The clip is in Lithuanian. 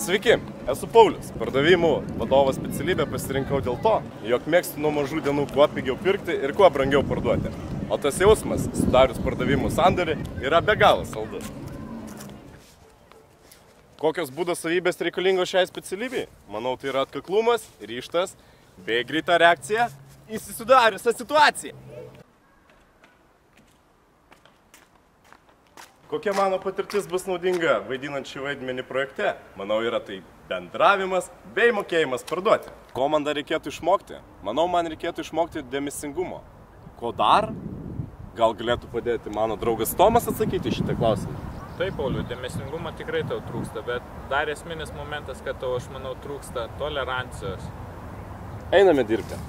Sveiki, esu Paulius, pardavimų vadovo specialybę pasirinkau dėl to, jog mėgstu nuo mažų dienų kuo pigiau pirkti ir kuo brangiau parduoti. O tas jausmas, sudarius pardavimų sandorį, yra be galo saldus. Kokios būdo savybės reikalingos šiai specialybei? Manau, tai yra atkaklumas, ryžtas bei greita reakcija į susidariusią situaciją. Kokia mano patirtis bus naudinga vaidinant šį vaidmenį projekte? Manau, yra tai bendravimas bei mokėjimas parduoti. Ko man dar reikėtų išmokti? Manau, man reikėtų išmokti dėmesingumo. Ko dar? Gal galėtų padėti mano draugas Tomas atsakyti šitą klausimą? Taip, Pauliu, dėmesingumo tikrai tau trūksta, bet dar esminis momentas, kad tau, aš manau, trūksta tolerancijos. Einame dirbti.